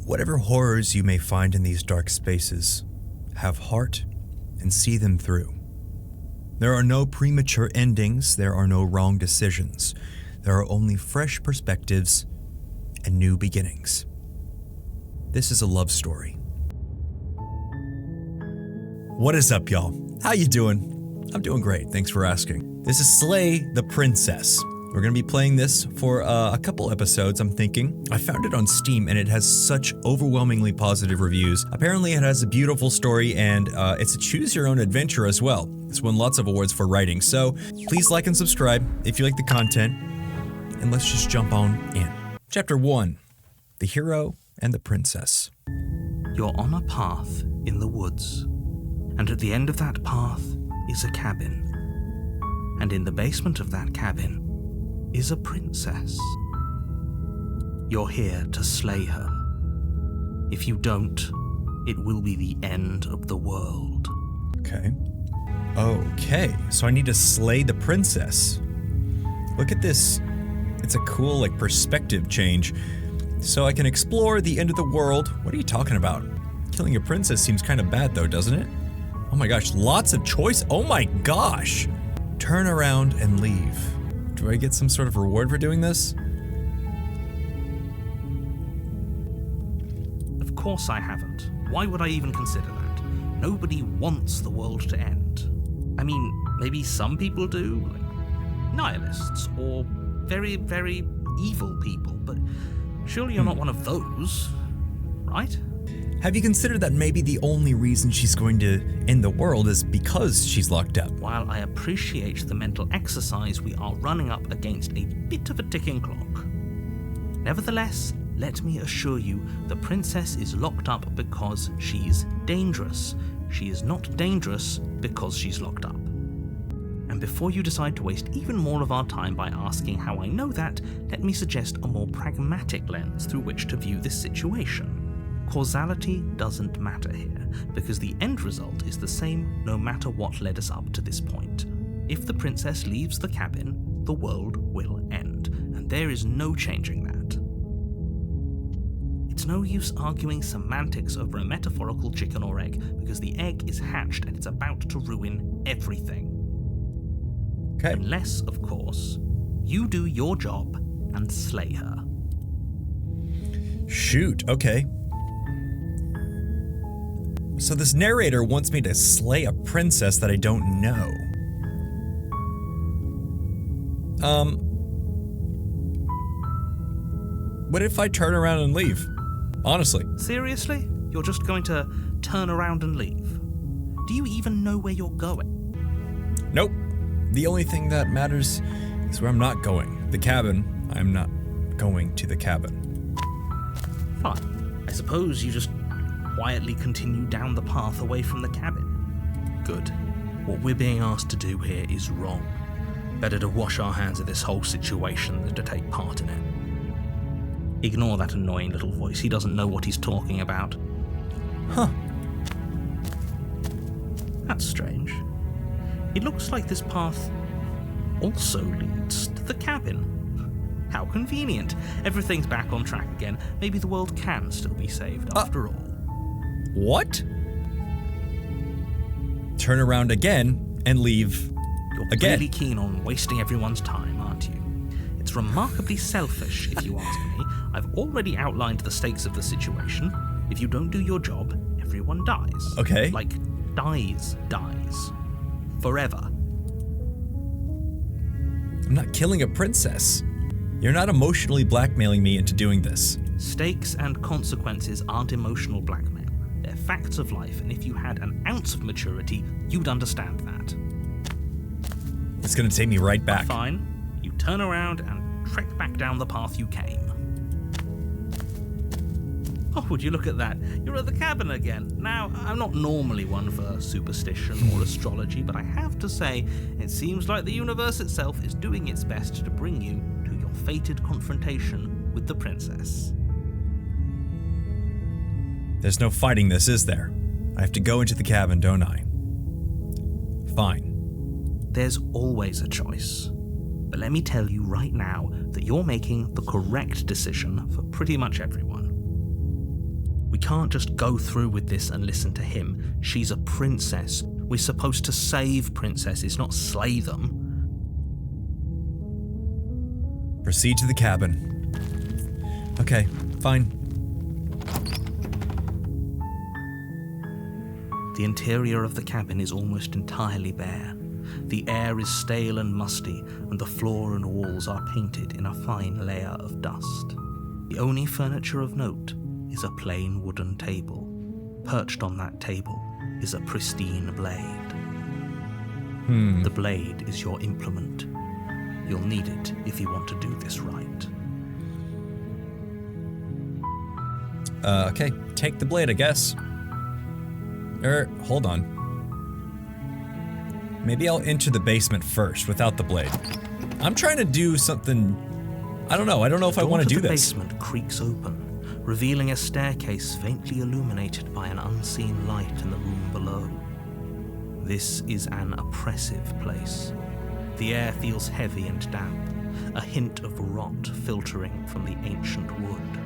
Whatever horrors you may find in these dark spaces, have heart and see them through. There are no premature endings, there are no wrong decisions. There are only fresh perspectives and new beginnings. This is a love story. What is up, y'all? How you doing? I'm doing great, thanks for asking. This is Slay the Princess. We're going to be playing this for a couple episodes, I'm thinking. I found it on Steam and it has such overwhelmingly positive reviews. Apparently it has a beautiful story and it's a choose your own adventure as well. It's won lots of awards for writing, so please like and subscribe if you like the content, and let's just jump on in. Chapter 1, The Hero and the Princess. You're on a path in the woods, and at the end of that path is a cabin. And in the basement of that cabin is a princess. You're here to slay her. If you don't, it will be the end of the world. Okay, so I need to slay the princess. Look at this. It's a cool, perspective change. So I can explore the end of the world. What are you talking about? Killing a princess seems kind of bad though, doesn't it? Oh my gosh, lots of choice. Oh my gosh. Turn around and leave. Do I get some sort of reward for doing this? Of course I haven't. Why would I even consider that? Nobody wants the world to end. I mean, maybe some people do, like nihilists or very, very evil people, but surely you're not one of those, right? Have you considered that maybe the only reason she's going to end the world is because she's locked up? While I appreciate the mental exercise, we are running up against a bit of a ticking clock. Nevertheless, let me assure you, the princess is locked up because she's dangerous. She is not dangerous because she's locked up. And before you decide to waste even more of our time by asking how I know that, let me suggest a more pragmatic lens through which to view this situation. Causality doesn't matter here, because the end result is the same no matter what led us up to this point. If the princess leaves the cabin, the world will end, and there is no changing that. It's no use arguing semantics over a metaphorical chicken or egg, because the egg is hatched and it's about to ruin everything. Okay. Unless, of course, you do your job and slay her. Shoot, okay. So this narrator wants me to slay a princess that I don't know. What if I turn around and leave? Honestly. Seriously? You're just going to turn around and leave? Do you even know where you're going? Nope. The only thing that matters is where I'm not going. The cabin. I'm not going to the cabin. Fine. I suppose you just quietly continue down the path away from the cabin. Good. What we're being asked to do here is wrong. Better to wash our hands of this whole situation than to take part in it. Ignore that annoying little voice. He doesn't know what he's talking about. Huh. That's strange. It looks like this path also leads to the cabin. How convenient. Everything's back on track again. Maybe the world can still be saved after all. What? Turn around again and leave You're again. really keen on wasting everyone's time, aren't you? It's remarkably selfish, if you ask me. I've already outlined the stakes of the situation. If you don't do your job, everyone dies. Okay. Like, dies. Forever. I'm not killing a princess. You're not emotionally blackmailing me into doing this. Stakes and consequences aren't emotional blackmail. They're facts of life, and if you had an ounce of maturity, you'd understand that. It's gonna take me right back. Fine. You turn around and trek back down the path you came. Oh, would you look at that? You're at the cabin again. Now, I'm not normally one for superstition or astrology, but I have to say, it seems like the universe itself is doing its best to bring you to your fated confrontation with the princess. There's no fighting this, is there? I have to go into the cabin, don't I? Fine. There's always a choice. But let me tell you right now that you're making the correct decision for pretty much everyone. We can't just go through with this and listen to him. She's a princess. We're supposed to save princesses, not slay them. Proceed to the cabin. Okay, fine. The interior of the cabin is almost entirely bare. The air is stale and musty, and the floor and walls are painted in a fine layer of dust. The only furniture of note is a plain wooden table. Perched on that table is a pristine blade. The blade is your implement. You'll need it if you want to do this right. Okay, take the blade, I guess. Hold on. Maybe I'll enter the basement first without the blade. I'm trying to do something. I don't know if I want to do this. The basement creaks open, revealing a staircase faintly illuminated by an unseen light in the room below. This is an oppressive place. The air feels heavy and damp, a hint of rot filtering from the ancient wood.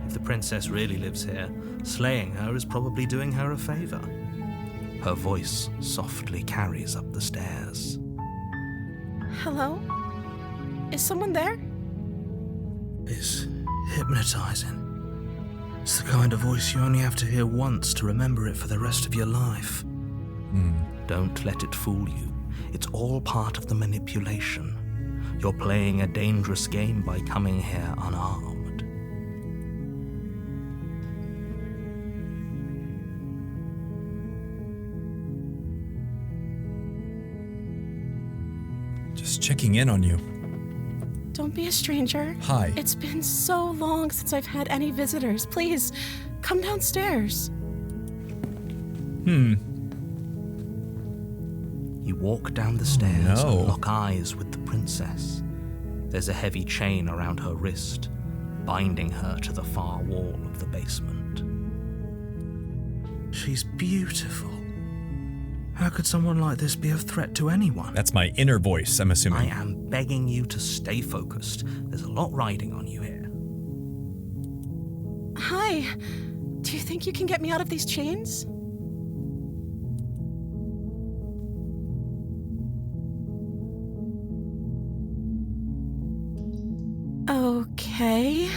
If the princess really lives here, slaying her is probably doing her a favor. Her voice softly carries up the stairs. Hello? Is someone there? It's hypnotizing. It's the kind of voice you only have to hear once to remember it for the rest of your life. Don't let it fool you. It's all part of the manipulation. You're playing a dangerous game by coming here unarmed. Just checking in on you. Don't be a stranger. Hi. It's been so long since I've had any visitors. Please, come downstairs. You walk down the stairs no. and lock eyes with the princess. There's a heavy chain around her wrist, binding her to the far wall of the basement. She's beautiful. How could someone like this be a threat to anyone? That's my inner voice, I'm assuming. I am begging you to stay focused. There's a lot riding on you here. Hi. Do you think you can get me out of these chains? Okay.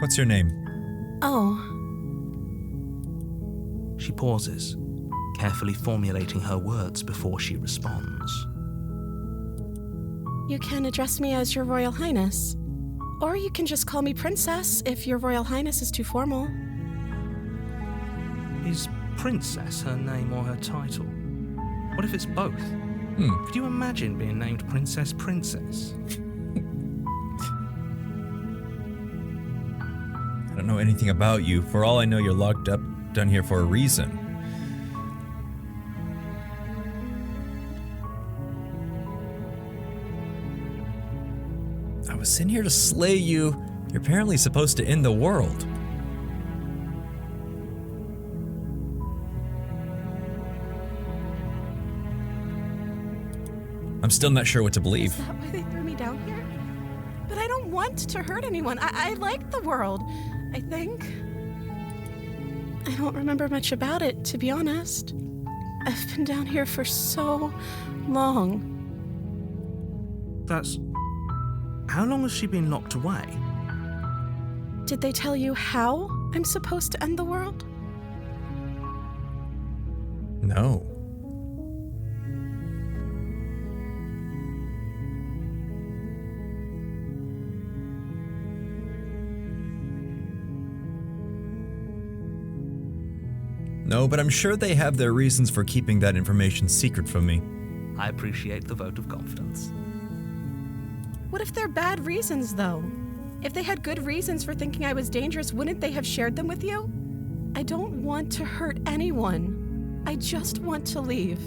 What's your name? Oh. She pauses, carefully formulating her words before she responds. You can address me as Your Royal Highness. Or you can just call me Princess if Your Royal Highness is too formal. Is Princess her name or her title? What if it's both? Could you imagine being named Princess Princess? I don't know anything about you. For all I know, you're locked up down here for a reason. I was sent here to slay you. You're apparently supposed to end the world. I'm still not sure what to believe. Is that why they threw me down here? But I don't want to hurt anyone. I like the world, I think. I don't remember much about it, to be honest. I've been down here for so long. That's... How long has she been locked away? Did they tell you how I'm supposed to end the world? No. No, but I'm sure they have their reasons for keeping that information secret from me. I appreciate the vote of confidence. What if they're bad reasons, though? If they had good reasons for thinking I was dangerous, wouldn't they have shared them with you? I don't want to hurt anyone. I just want to leave.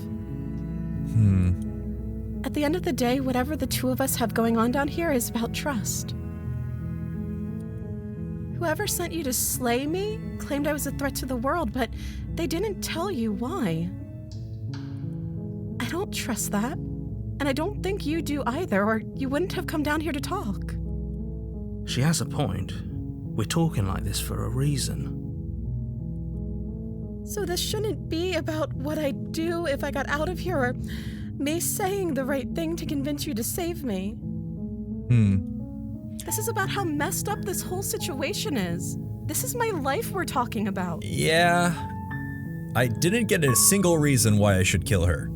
At the end of the day, whatever the two of us have going on down here is about trust. Whoever sent you to slay me claimed I was a threat to the world, but they didn't tell you why. I don't trust that. And I don't think you do either, or you wouldn't have come down here to talk. She has a point. We're talking like this for a reason. So this shouldn't be about what I'd do if I got out of here, or me saying the right thing to convince you to save me. This is about how messed up this whole situation is. This is my life we're talking about. Yeah. I didn't get a single reason why I should kill her.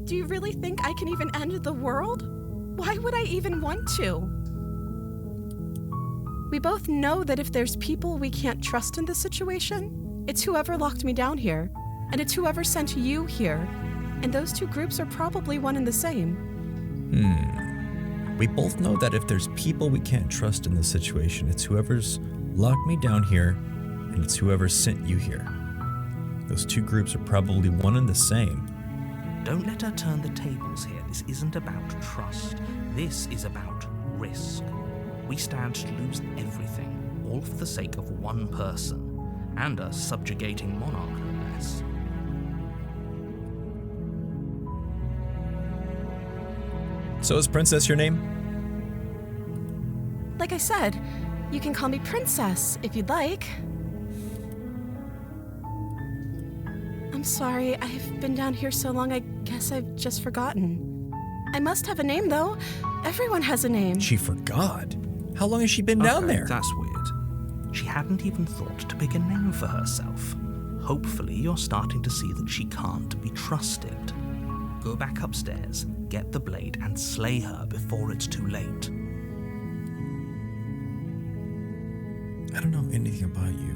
Do you really think I can even end the world? Why would I even want to? We both know that if there's people we can't trust in this situation, it's whoever locked me down here, and it's whoever sent you here. And those two groups are probably one and the same. We both know that if there's people we can't trust in this situation, it's whoever's locked me down here, and it's whoever sent you here. Those two groups are probably one and the same. Don't let her turn the tables here. This isn't about trust. This is about risk. We stand to lose everything, all for the sake of one person, and a subjugating monarch, no less. So is Princess your name? Like I said, you can call me Princess if you'd like. I'm sorry, I've been down here so long, I guess I've just forgotten. I must have a name, though. Everyone has a name. She forgot. How long has she been down there? That's weird. She hadn't even thought to pick a name for herself. Hopefully you're starting to see that she can't be trusted. Go back upstairs, get the blade, and slay her before it's too late. I don't know anything about you.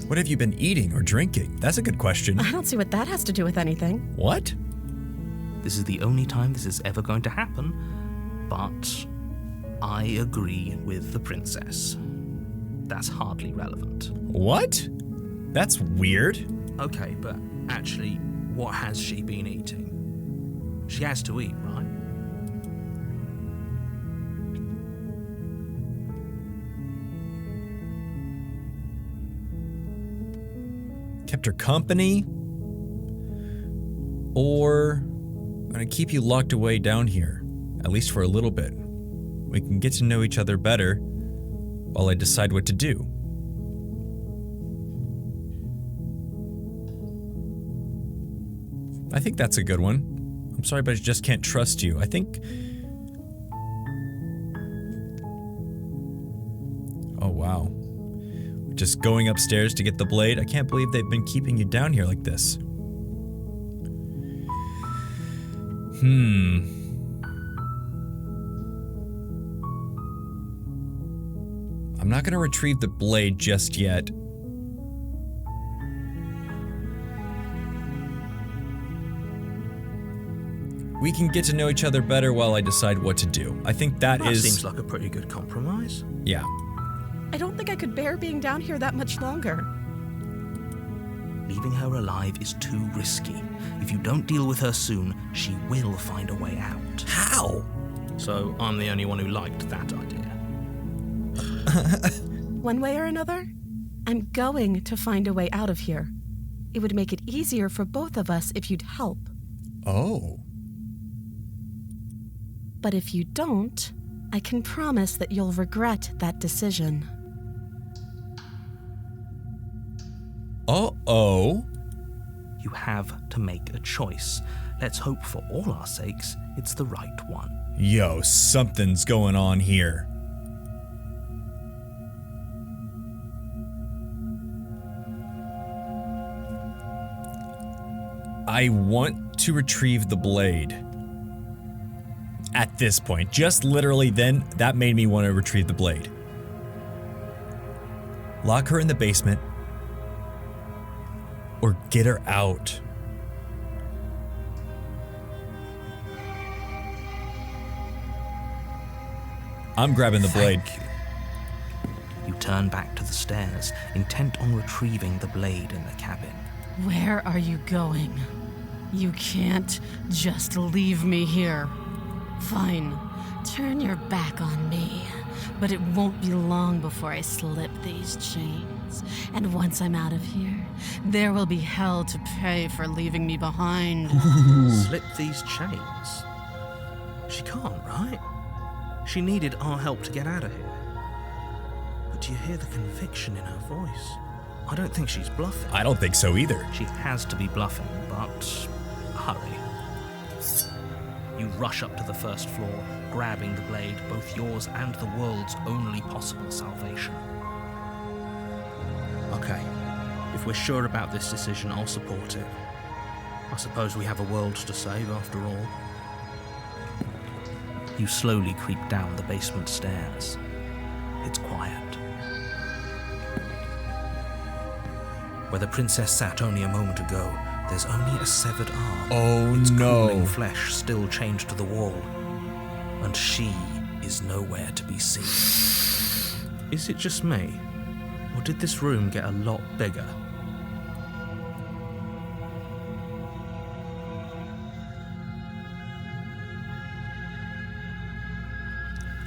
What have you been eating or drinking? That's a good question. I don't see what that has to do with anything. What? This is the only time this is ever going to happen, but I agree with the princess. That's hardly relevant. What? That's weird. Okay, but actually, what has she been eating? She has to eat, right? Kept her company? Or I'm gonna keep you locked away down here, at least for a little bit. We can get to know each other better while I decide what to do. I think that's a good one. I'm sorry, but I just can't trust you. I think... Oh, wow. Just going upstairs to get the blade? I can't believe they've been keeping you down here like this. I'm not gonna retrieve the blade just yet. We can get to know each other better while I decide what to do. I think that seems like a pretty good compromise. Yeah. I don't think I could bear being down here that much longer. Leaving her alive is too risky. If you don't deal with her soon, she will find a way out. How? So I'm the only one who liked that idea. One way or another, I'm going to find a way out of here. It would make it easier for both of us if you'd help. Oh. But if you don't, I can promise that you'll regret that decision. Uh-oh. You have to make a choice. Let's hope for all our sakes it's the right one. Yo, something's going on here. I want to retrieve the blade. At this point, just literally then, that made me want to retrieve the blade. Lock her in the basement. Or get her out. I'm grabbing the blade. You turn back to the stairs, intent on retrieving the blade in the cabin. Where are you going? You can't just leave me here. Fine, turn your back on me, but it won't be long before I slip these chains. chains. And once I'm out of here, there will be hell to pay for leaving me behind. Slip these chains? She can't, right? She needed our help to get out of here. But do you hear the conviction in her voice? I don't think she's bluffing. I don't think so either. She has to be bluffing, but hurry. You rush up to the first floor, grabbing the blade, both yours and the world's only possible salvation. Okay, if we're sure about this decision, I'll support it. I suppose we have a world to save after all. You slowly creep down the basement stairs. It's quiet. Where the princess sat only a moment ago, there's only a severed arm. Oh its no. cooling flesh still chained to the wall. And she is nowhere to be seen. Is it just me? Or did this room get a lot bigger?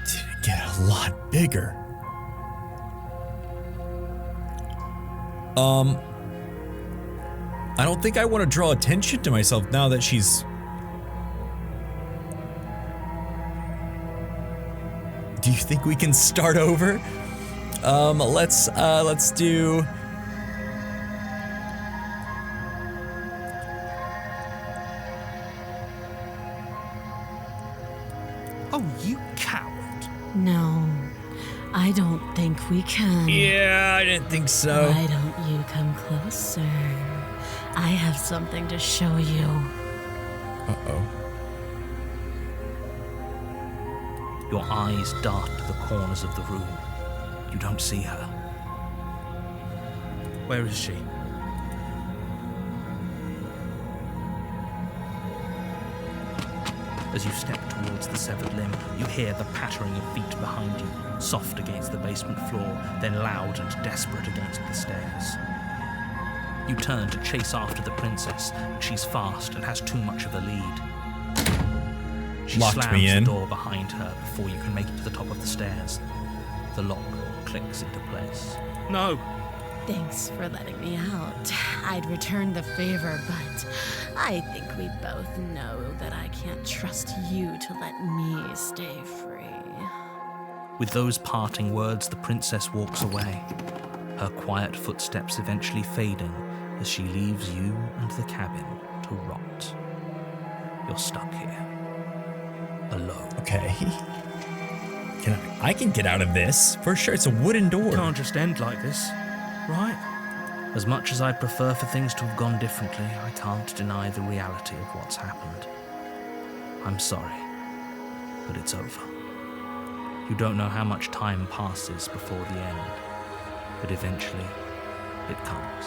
Did it get a lot bigger? I don't think I want to draw attention to myself now that she's... Do you think we can start over? Let's do... Oh, you coward. No, I don't think we can. Yeah, I didn't think so. Why don't you come closer? I have something to show you. Uh-oh. Your eyes dart to the corners of the room. You don't see her. Where is she? As you step towards the severed limb, you hear the pattering of feet behind you, soft against the basement floor, then loud and desperate against the stairs. You turn to chase after the princess, but she's fast and has too much of a lead. She Locked slams me in. the door behind her before you can make it to the top of the stairs. The lock clicks into place. No! Thanks for letting me out. I'd return the favor, but I think we both know that I can't trust you to let me stay free. With those parting words, the princess walks away, her quiet footsteps eventually fading as she leaves you and the cabin to rot. You're stuck here, alone. Okay. I can get out of this. For sure, it's a wooden door. It can't just end like this, right? As much as I'd prefer for things to have gone differently, I can't deny the reality of what's happened. I'm sorry, but it's over. You don't know how much time passes before the end, but eventually it comes.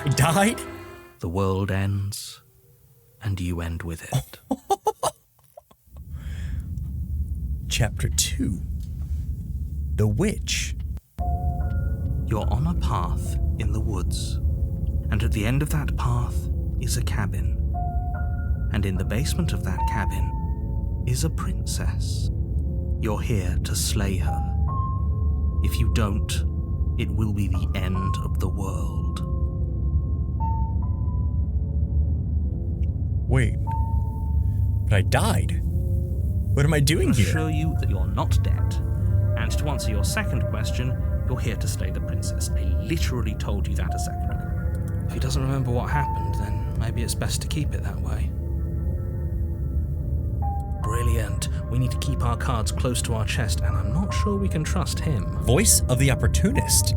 I died? The world ends, and you end with it. Chapter 2. The Witch. You're on a path in the woods, and at the end of that path is a cabin. And in the basement of that cabin is a princess. You're here to slay her. If you don't, it will be the end of the world. Wait. But I died. What am I doing I'll here? show you that you're not dead. And to answer your second question, you're here to slay the princess. I literally told you that a second ago. If he doesn't remember what happened, then maybe it's best to keep it that way. Brilliant. We need to keep our cards close to our chest, and I'm not sure we can trust him. Voice of the opportunist.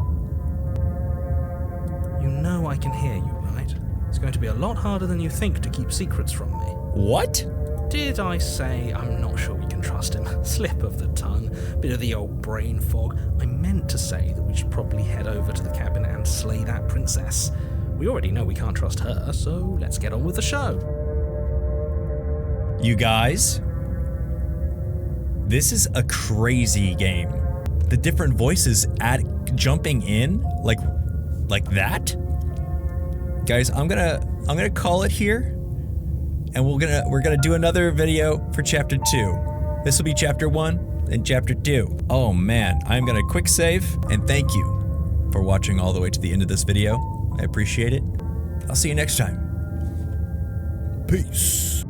You know I can hear you, right? It's going to be a lot harder than you think to keep secrets from me. What? Did I say I'm not sure we can trust him? Slip of the tongue, bit of the old brain fog. I meant to say that we should probably head over to the cabin and slay that princess. We already know we can't trust her, so let's get on with the show. You guys, this is a crazy game. The different voices jumping in like that. Guys, I'm gonna call it here. And we're gonna do another video for chapter 2. This will be chapter 1 and chapter 2. Oh man, I'm gonna quick save and thank you for watching all the way to the end of this video. I appreciate it. I'll see you next time. Peace.